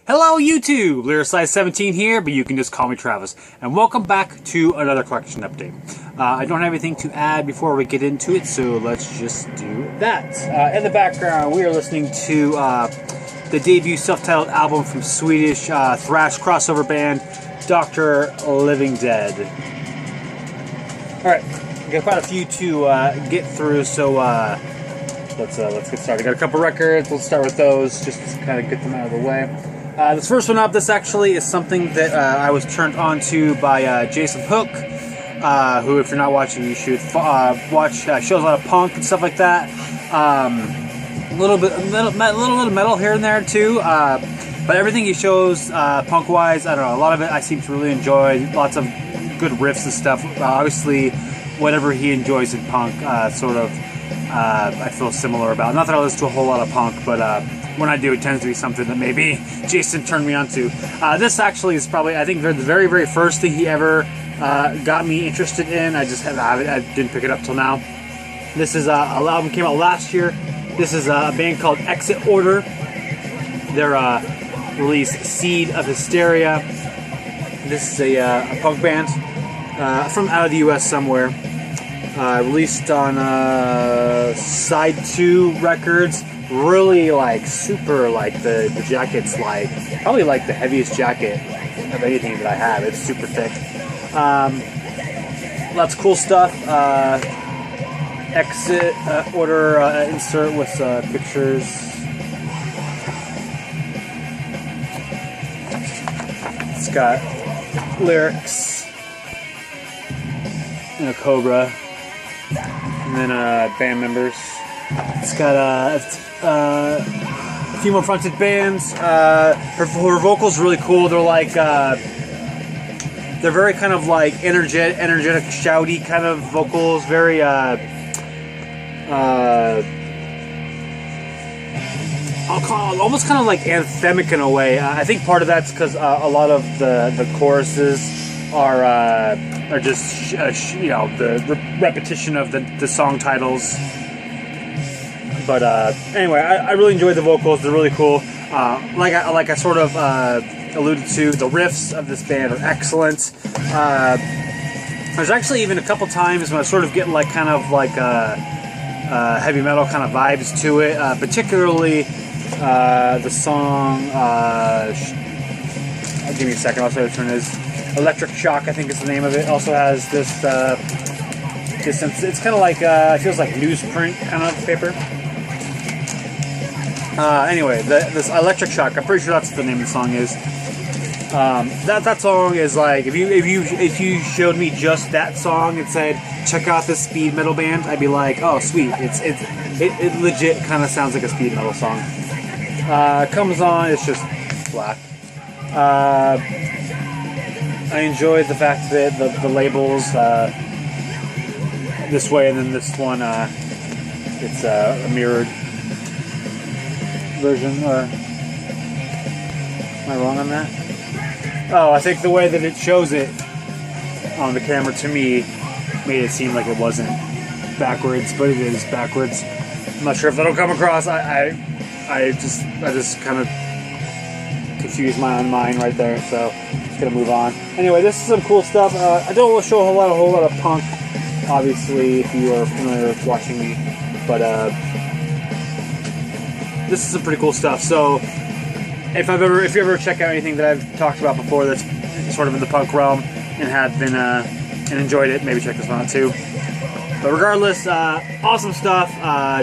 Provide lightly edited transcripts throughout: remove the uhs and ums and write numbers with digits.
Hello YouTube! Lyricise17 here, but you can just call me Travis. And welcome back to another collection update. I don't have anything to add before we get into it, so let's just do that. In the background, we are listening to the debut self-titled album from Swedish thrash crossover band, Dr. Living Dead. Alright, we got quite a few to get through, so let's get started. Got a couple records, let's start with those, just to kind of get them out of the way. This first one up, this actually is something that I was turned on to by Jason Hook, who, if you're not watching, you should watch. Shows a lot of punk and stuff like that. A little bit of metal here and there too, but everything he shows punk-wise, I don't know, a lot of it I seem to really enjoy. Lots of good riffs and stuff. Obviously, whatever he enjoys in punk, sort of, I feel similar about. Not that I listen to a whole lot of punk, but when I do, it tends to be something that maybe Jason turned me on to. This actually is probably, I think, the very, very first thing he ever got me interested in. I didn't pick it up till now. This is an album came out last year. This is a band called Exit Order. They're released Seed of Hysteria. This is a punk band from out of the US somewhere. Released on Side 2 Records. Really super the jacket's like probably like the heaviest jacket of anything that I have. It's super thick. Lots of cool stuff. Exit Order insert with pictures. It's got lyrics and a cobra, and then band members. It's got female fronted bands. Her vocals really cool. They're like they're very kind of like energetic, shouty kind of vocals. Very I'll call it almost kind of like anthemic in a way. I think part of that's because a lot of the choruses are just the repetition of the song titles. But anyway, I really enjoyed the vocals. They're really cool. Like I sort of alluded to, the riffs of this band are excellent. There's actually even a couple times when I sort of get like kind of like heavy metal kind of vibes to it. Particularly the song. Give me a second. I'll say which one it is. Electric Shock, I think is the name of it. Also has this. It's kind of like it feels like newsprint kind of paper. Anyway, this Electric Shock, I'm pretty sure that's what the name of the song is. That song is like, if you showed me just that song and said, check out this speed metal band, I'd be like, oh sweet, it legit kind of sounds like a speed metal song. Comes on, it's just black. I enjoyed the fact that the labels this way, and then this one it's a mirrored version, or am I wrong on that? Oh, I think the way that it shows it on the camera to me made it seem like it wasn't backwards, but it is backwards. I'm not sure if that'll come across. I just kind of confused my own mind right there, so just gonna move on. Anyway, this is some cool stuff. I don't want to show a whole lot of punk, obviously, if you are familiar with watching me, but this is some pretty cool stuff. So if you ever check out anything that I've talked about before that's sort of in the punk realm and have been and enjoyed it, maybe check this one out too. But regardless, awesome stuff.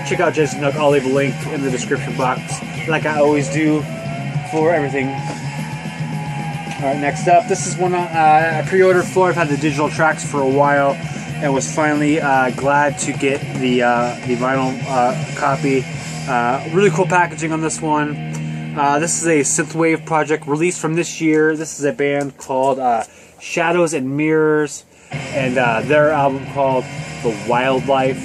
Check out Jason Hook. I'll leave a link in the description box, like I always do for everything. Alright, next up, this is one I pre-ordered for. I've had the digital tracks for a while and was finally glad to get the vinyl copy. Really cool packaging on this one. This is a synthwave project released from this year. This is a band called Shadows and Mirrors, and their album called The Wildlife,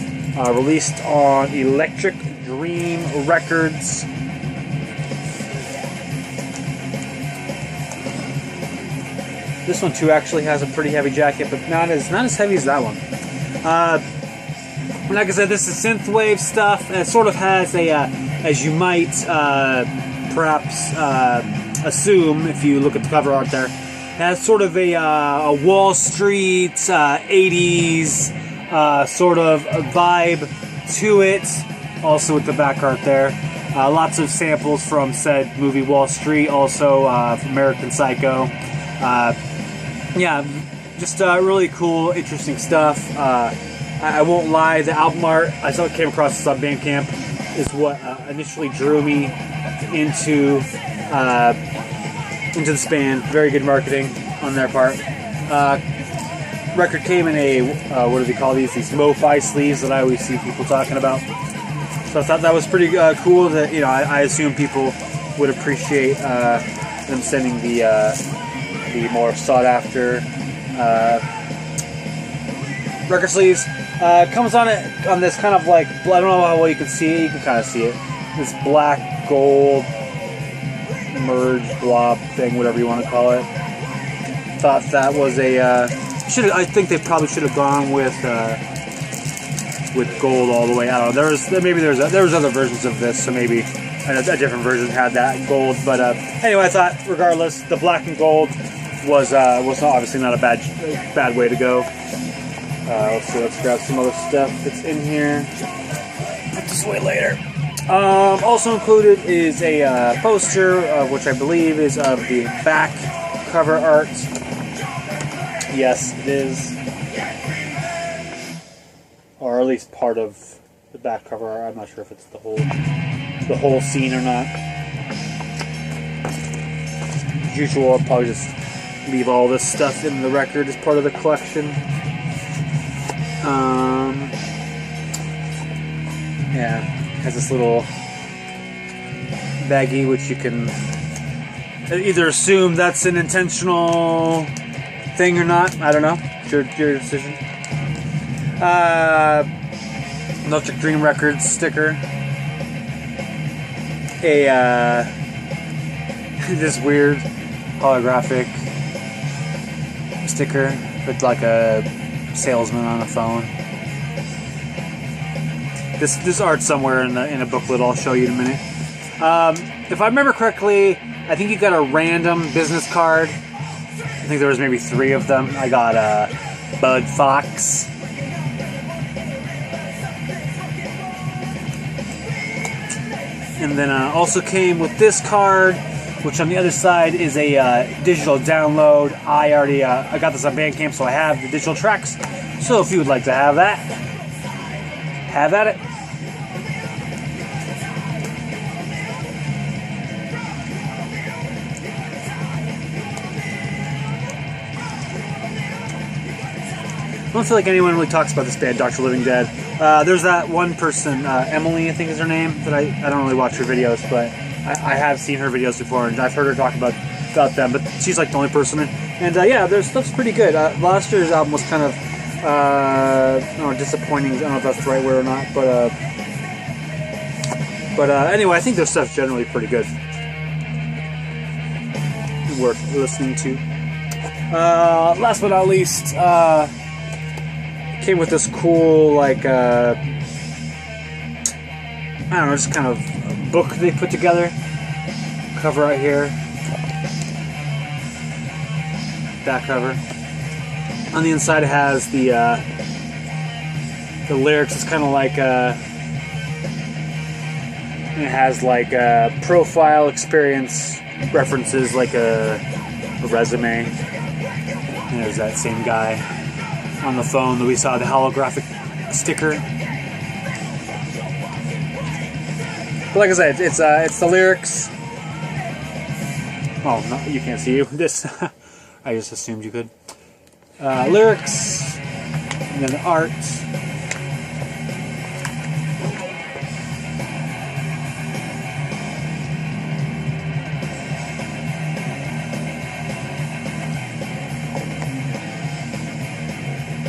released on Electric Dream Records. This one too actually has a pretty heavy jacket, but not as heavy as that one. Like I said, this is synthwave stuff, and it sort of has a, as you might perhaps assume, if you look at the cover art there, it has sort of a Wall Street 80s sort of a vibe to it. Also with the back art there. Lots of samples from said movie Wall Street, also from American Psycho. Yeah, just really cool, interesting stuff. I won't lie, the album art, I came across this on Bandcamp, is what initially drew me into this band. Very good marketing on their part. Record came in a, what do they call these? These MoFi sleeves that I always see people talking about. So I thought that was pretty cool. That, you know, I assume people would appreciate them sending the more sought after record sleeves. Comes on this kind of like, I don't know how well you can see it. You can kind of see it. This black gold merge blob thing, whatever you want to call it. Thought that was a I think they probably should have gone with gold all the way. I don't know. There was other versions of this, so maybe a different version had that gold. But anyway, I thought regardless, the black and gold was obviously not a bad way to go. Let's see. Let's grab some other stuff that's in here. Put this away later. Also included is a poster, which I believe is of the back cover art. Yes, it is. Or at least part of the back cover art. I'm not sure if it's the whole scene or not. As usual, I'll probably just leave all this stuff in the record as part of the collection. Yeah, has this little baggie, which you can either assume that's an intentional thing or not. I don't know. It's your decision. Electric Dream Records sticker. This weird holographic sticker with like a salesman on a phone. This art's somewhere in a booklet I'll show you in a minute. If I remember correctly, I think you got a random business card. I think there was maybe 3 of them. I got Bud Fox. And then also came with this card, which on the other side is a digital download. I got this on Bandcamp, so I have the digital tracks. So if you would like to have that, have at it. I don't feel like anyone really talks about this band, Dr. Living Dead. There's that one person, Emmelie, I think is her name, that I don't really watch her videos, but I have seen her videos before, and I've heard her talk about them, but she's like the only person. And yeah, their stuff's pretty good. Last year's album was kind of, I don't know, disappointing. I don't know if that's the right word or not, but anyway, I think their stuff's generally pretty good. Worth listening to. Last but not least, came with this cool, like, I don't know, just kind of book they put together. Cover right here. Back cover. On the inside it has the lyrics. It's kind of like it has like profile experience references, like a resume. And there's that same guy on the phone that we saw, the holographic sticker. But like I said, it's the lyrics. Oh no, you can't see this. I just assumed you could. Lyrics, and then art.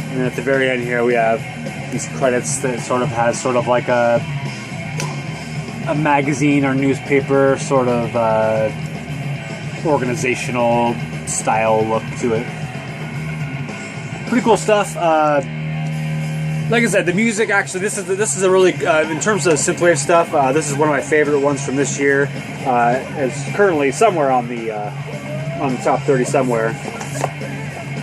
And then at the very end here we have these credits that sort of has sort of like a magazine or newspaper sort of organizational style look to it. Pretty cool stuff. Like I said, the music actually, this is a really in terms of synthwave stuff. This is one of my favorite ones from this year. It's currently somewhere on the top 30 somewhere,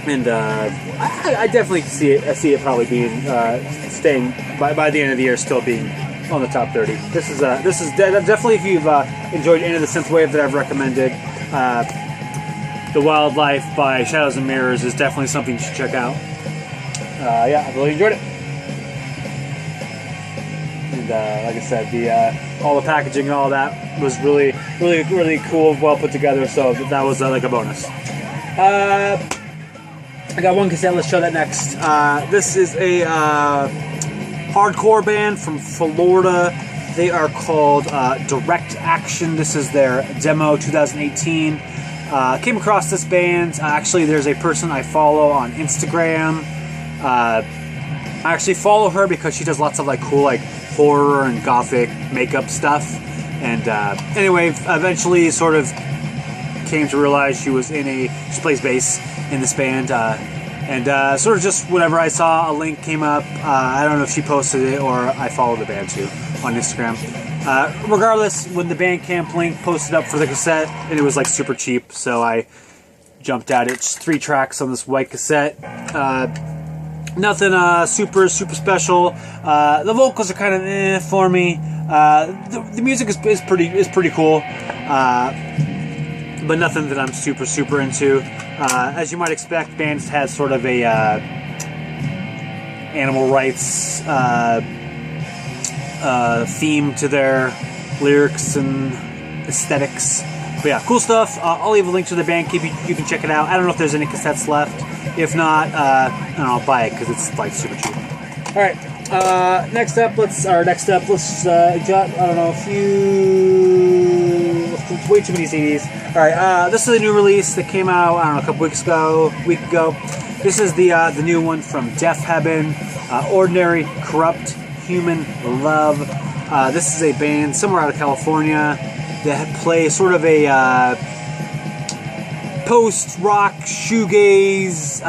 and I definitely see it. I see it probably being staying by the end of the year, still being on the top 30. This is definitely, if you've enjoyed any of the synthwave that I've recommended. The Wildlife by Shadows and Mirrors is definitely something you should check out. Yeah, I really enjoyed it. And like I said, all the packaging and all that was really cool, well put together. So that was like a bonus. I got one cassette. Let's show that next. This is a hardcore band from Florida. They are called Direct Action. This is their demo 2018. Came across this band. Actually, there's a person I follow on Instagram. I actually follow her because she does lots of like cool like horror and gothic makeup stuff. And anyway, eventually sort of came to realize she plays bass in this band. And sort of just whenever I saw a link came up, I don't know if she posted it or I followed the band too on Instagram. Regardless, when the Bandcamp link posted up for the cassette, and it was like super cheap, so I jumped at it. Just 3 tracks on this white cassette. Nothing super special. The vocals are kind of for me. The music is pretty cool, but nothing that I'm super into. As you might expect, bands has sort of a animal rights theme to their lyrics and aesthetics. But yeah, cool stuff. I'll leave a link to the Bandcamp. You can check it out. I don't know if there's any cassettes left. If not, I don't know, I'll buy it because it's like super cheap. All right. Next up, let's jot, I don't know, way too many CDs. All right. This is a new release that came out, I don't know, a couple week ago. This is the new one from Deafheaven, Ordinary Corrupt Human Love. This is a band somewhere out of California that play sort of a post-rock, shoegaze,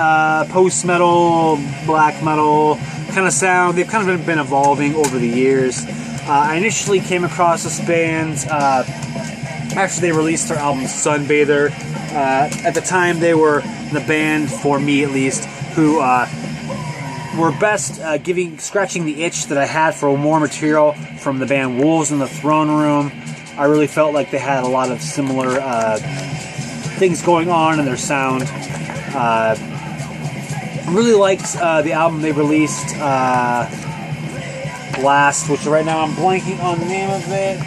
post-metal, black metal kind of sound. They've kind of been evolving over the years. I initially came across this band. Actually, they released their album Sunbather. At the time, they were the band, for me at least, who were best scratching the itch that I had for more material from the band Wolves in the Throne Room. I really felt like they had a lot of similar things going on in their sound. Really liked the album they released last, which right now I'm blanking on the name of it.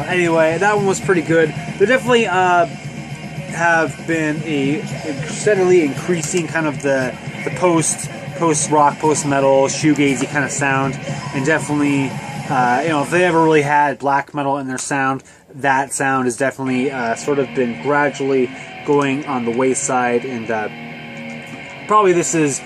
Anyway, that one was pretty good. They definitely have been a steadily increasing kind of the post-rock, post-metal, shoegazy kind of sound, and definitely, if they ever really had black metal in their sound, that sound has definitely sort of been gradually going on the wayside, and probably this is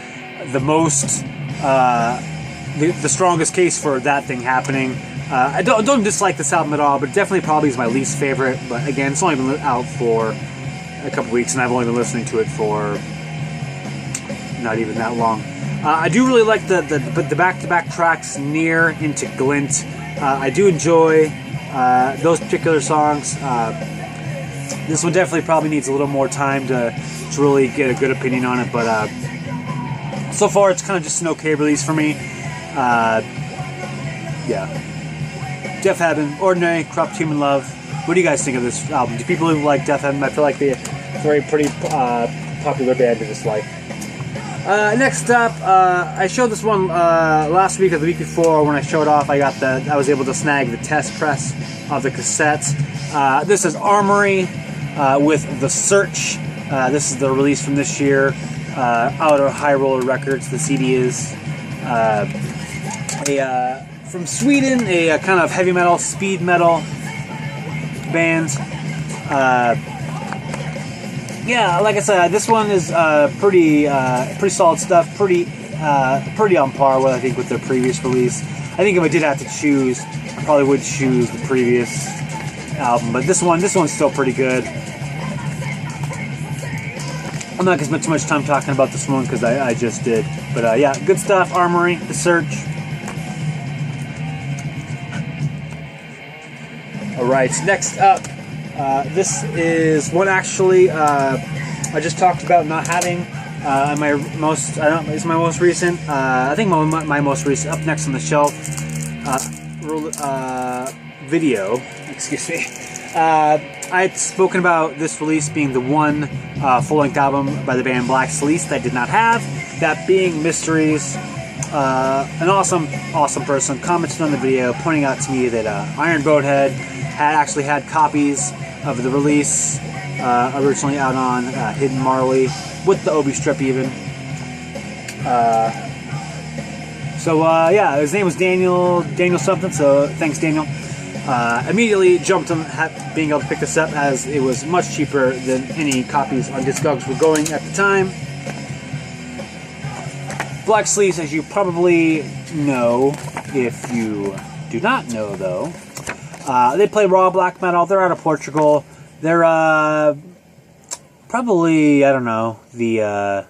the most, the strongest case for that thing happening. I don't dislike this album at all, but definitely probably is my least favorite. But again, it's only been out for a couple weeks, and I've only been listening to it for not even that long. I do really like the back-to-back tracks, Near into Glint. I do enjoy those particular songs. This one definitely probably needs a little more time to really get a good opinion on it, but so far it's kind of just an okay release for me. Yeah. Deafheaven, Ordinary Corrupt Human Love. What do you guys think of this album? Do people who like Deafheaven? I feel like they're a pretty popular band to dislike. Next up, I showed this one last week or the week before. When I showed off, I was able to snag the test press of the cassette. This is Armory with The Search. This is the release from this year, out of High Roller Records. The CD is from Sweden, a kind of heavy metal, speed metal band. Yeah, like I said, this one is pretty solid stuff. Pretty on par with, I think, with their previous release. I think if I did have to choose, I probably would choose the previous album, but this one's still pretty good. I'm not going to spend too much time talking about this one because I just did. But yeah, good stuff. Armory, The Search. Alright, next up, this is one actually I just talked about not having my most, I don't know, it's my most recent, I think my most recent, up next on the shelf, video, excuse me. I'd spoken about this release being the one full-length album by the band Black Cilice that I did not have, that being Mysteries. An awesome person commented on the video, pointing out to me that Iron Boathead had actually had copies of the release originally out on Hidden Marley with the Obi strip even. Yeah, his name was Daniel something, so thanks Daniel. Immediately jumped on being able to pick this up as it was much cheaper than any copies on Discogs were going at the time. Black Cilice, as you probably know, if you do not know though, they play raw black metal. They're out of Portugal. They're probably, I don't know, the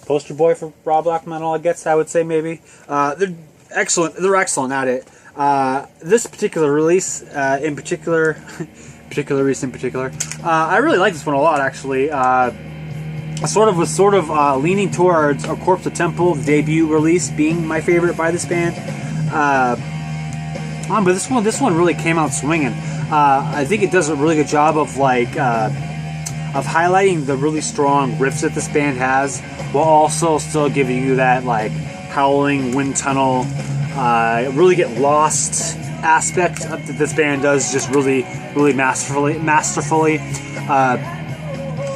poster boy for raw black metal, I guess I would say maybe. They're excellent. They're excellent at it. This particular release, in particular, I really like this one a lot actually. I was leaning towards A Corpse of Temple, the debut release, being my favorite by this band. But this one really came out swinging. I think it does a really good job of highlighting the really strong riffs that this band has, while also still giving you that like howling wind tunnel, really get lost aspect that this band does just really masterfully.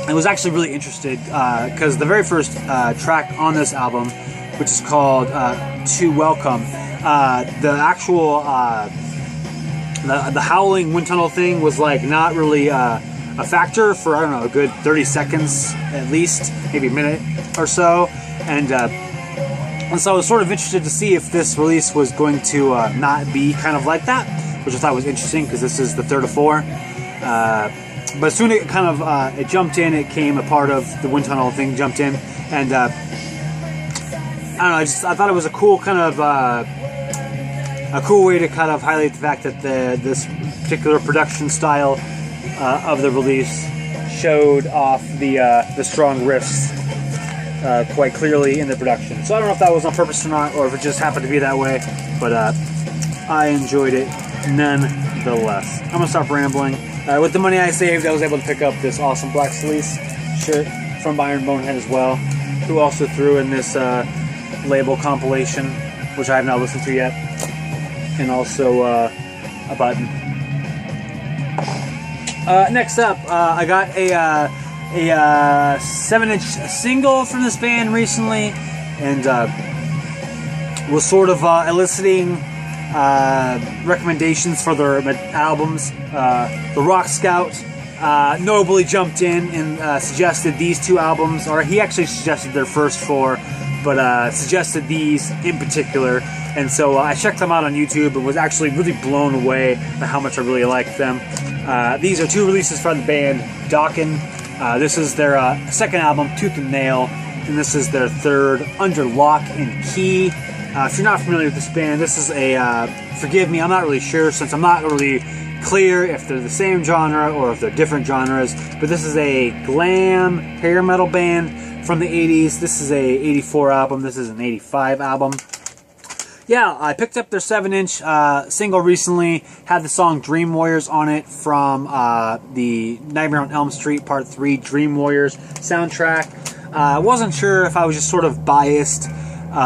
I was actually really interested because the very first track on this album, which is called "To Welcome," the actual the howling wind tunnel thing was like not really a factor for, I don't know, a good 30 seconds at least, maybe a minute or so, and so I was sort of interested to see if this release was going to not be kind of like that, which I thought was interesting because this is the third of four. But soon it kind of it jumped in. It came a part of the wind tunnel thing. Jumped in, and I don't know. I thought it was a cool kind of a cool way to kind of highlight the fact that this particular production style of the release showed off the strong riffs quite clearly in the production. So I don't know if that was on purpose or not, or if it just happened to be that way. But I enjoyed it nonetheless. I'm gonna stop rambling. With the money I saved, I was able to pick up this awesome Black Cilice shirt from Iron Bonehead as well, who also threw in this label compilation, which I have not listened to yet, and also a button. Next up, I got a 7-inch single from this band recently, and was sort of eliciting recommendations for their albums. The Rock Scout nobly jumped in and suggested these two albums, or he actually suggested their first four, but suggested these in particular, and so I checked them out on YouTube and was actually really blown away by how much I really liked them. These are two releases from the band Dokken. This is their second album, Tooth and Nail, and this is their third, Under Lock and Key. If you're not familiar with this band, this is a, forgive me, I'm not really sure, since I'm not really clear if they're the same genre or if they're different genres, but this is a glam hair metal band from the 80s. This is a 84 album, this is an 85 album. Yeah, I picked up their 7-inch single recently, had the song Dream Warriors on it from the Nightmare on Elm Street Part 3 Dream Warriors soundtrack. I wasn't sure if I was just sort of biased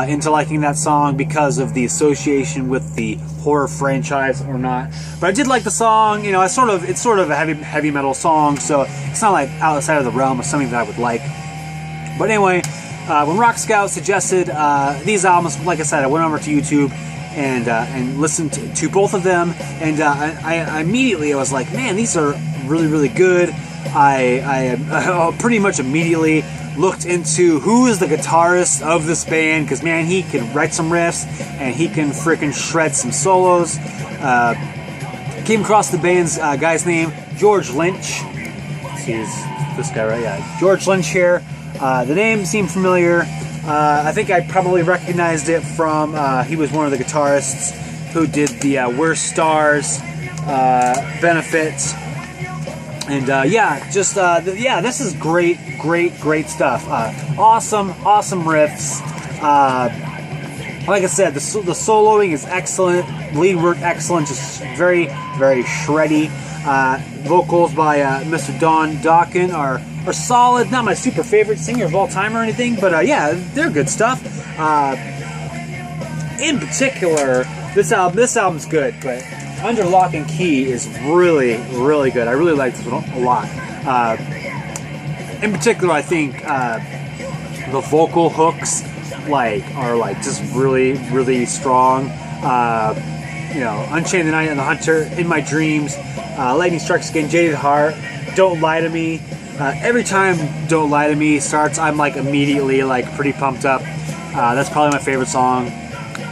into liking that song because of the association with the horror franchise or not, but I did like the song. You know, it's sort of a heavy metal song, so it's not like outside of the realm of something that I would like. But anyway, when Rock Scout suggested these albums, like I said, I went over to YouTube and listened to both of them, and I immediately was like, man, these are really good. I pretty much immediately looked into who is the guitarist of this band, because man, he can write some riffs and he can freaking shred some solos. Came across the band's guy's name, George Lynch. He's this guy, right? Yeah, George Lynch here. The name seemed familiar. I think I probably recognized it from, he was one of the guitarists who did the We're Stars benefits. And yeah, just, yeah, this is great stuff. Awesome riffs. Like I said, the soloing is excellent, lead work excellent, just very shreddy. Vocals by Mr. Dokken are solid. Not my super favorite singer of all time or anything, but yeah, they're good stuff. In particular, this album's good, but Under Lock and Key is really good. I really like this one a lot. In particular, I think the vocal hooks are just really strong. You know, Unchained the Night and the Hunter, In My Dreams, Lightning Strikes Again, Jaded Heart, Don't Lie to Me. Every time Don't Lie to Me starts, I'm like immediately like pretty pumped up. That's probably my favorite song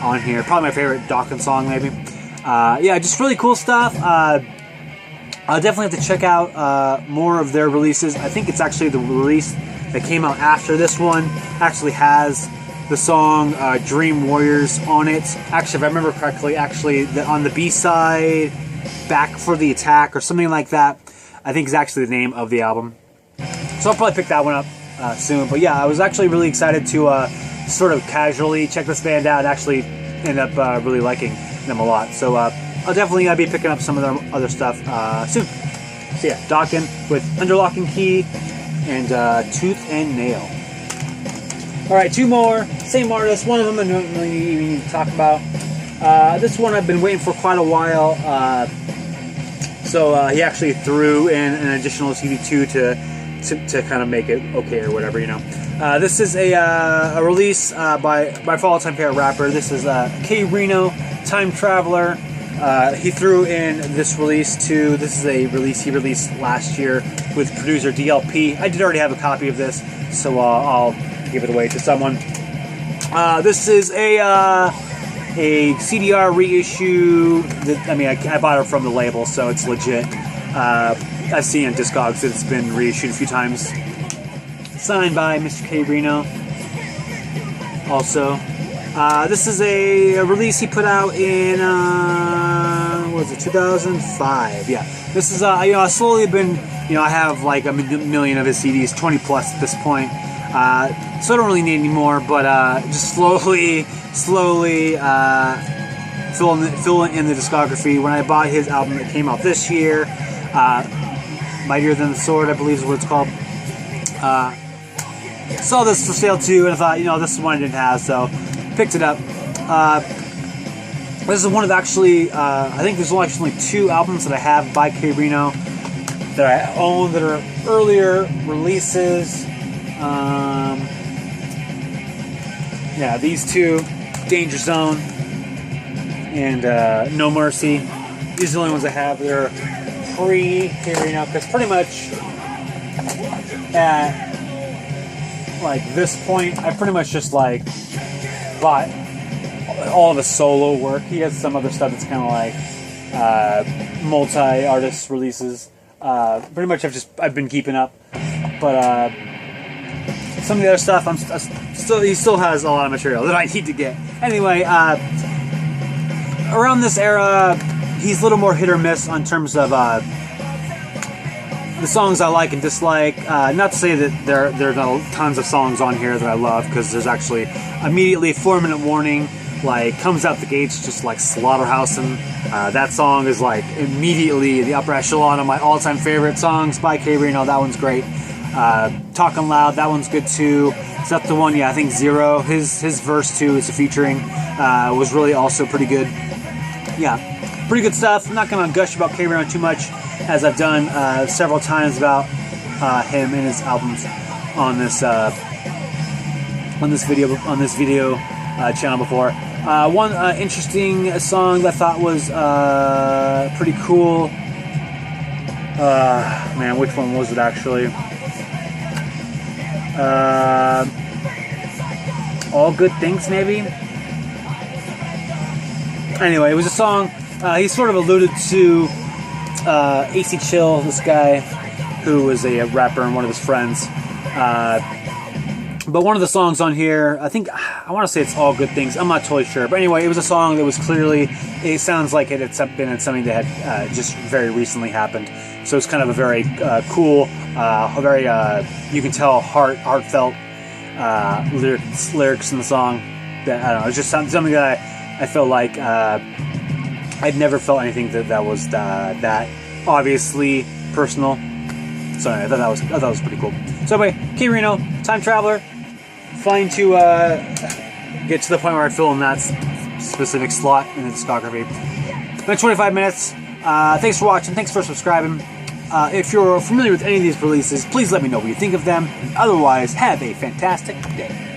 on here. Probably my favorite Dokken song, maybe. Yeah, just really cool stuff. I'll definitely have to check out more of their releases. I think it's actually the release that came out after this one actually has the song Dream Warriors on it. Actually, if I remember correctly, on the B-side, Back for the Attack or something like that, I think is actually the name of the album. So I'll probably pick that one up soon. But yeah, I was actually really excited to sort of casually check this band out and actually end up really liking them a lot. So I'll definitely be picking up some of their other stuff soon. So yeah, Dokken with Under Lock and Key and Tooth and Nail. Alright, two more, same artist. One of them I don't really even need to talk about. This one I've been waiting for quite a while. So he actually threw in an additional CD2 to kind of make it okay or whatever, you know. This is a release by my all-time favorite rapper. This is K-Rino, Time Traveler. He threw in this release too. This is a release he released last year with producer DLP. I did already have a copy of this, so I'll give it away to someone. This is a CDR reissue. I mean, I bought it from the label, so it's legit. I've seen in Discogs that it's been reissued a few times. Signed by Mr. K-Rino. Also, this is a release he put out in what was it, 2005? Yeah. This is you know, I've slowly been, you know, I have like a million of his CDs, 20 plus at this point. So I don't really need any more, but just slowly fill in the discography. When I bought his album that came out this year, Mightier Than the Sword, I believe is what it's called. Saw this for sale too, and I thought, you know, this is one I didn't have, so picked it up. This is one of actually, I think there's only actually two albums that I have by K-Rino that I own that are earlier releases. Yeah, these two, Danger Zone and No Mercy. These are the only ones I have that are pre-K-Rino, because pretty much at like this point, I pretty much just like bought all of his solo work. He has some other stuff that's kind of like multi-artist releases. Pretty much I've been keeping up, but some of the other stuff he still has a lot of material that I need to get. Anyway, around this era, he's a little more hit or miss on terms of the songs I like and dislike. Not to say that there are not tons of songs on here that I love, because there's actually immediately 4 Minute Warning, like comes out the gates just like slaughterhousing. That song is like immediately the upper echelon of my all-time favorite songs by K-Rino. That one's great. Talking Loud, that one's good too. Except the one, yeah, I think Zero, his verse too, it's a featuring, was really also pretty good. Yeah, pretty good stuff. I'm not gonna gush about K-Rino too much, as I've done several times about him and his albums on this video channel before. One interesting song that I thought was pretty cool. Man, which one was it actually? All Good Things, maybe? Anyway, it was a song he sort of alluded to AC Chill, this guy, who was a rapper and one of his friends. But one of the songs on here, I want to say it's All Good Things. I'm not totally sure. But anyway, it was a song that was clearly, it sounds like it had been in something that had just very recently happened. So it's kind of a very cool, very, you can tell, heartfelt lyrics in the song. That, I don't know, it's just something that I felt like I'd never felt anything that was that obviously personal. So anyway, I thought that was pretty cool. So anyway, K-Rino, Time Traveler. Fine to get to the point where I fill in that specific slot in the discography. About 25 minutes. Thanks for watching. Thanks for subscribing. If you're familiar with any of these releases, please let me know what you think of them. Otherwise, have a fantastic day.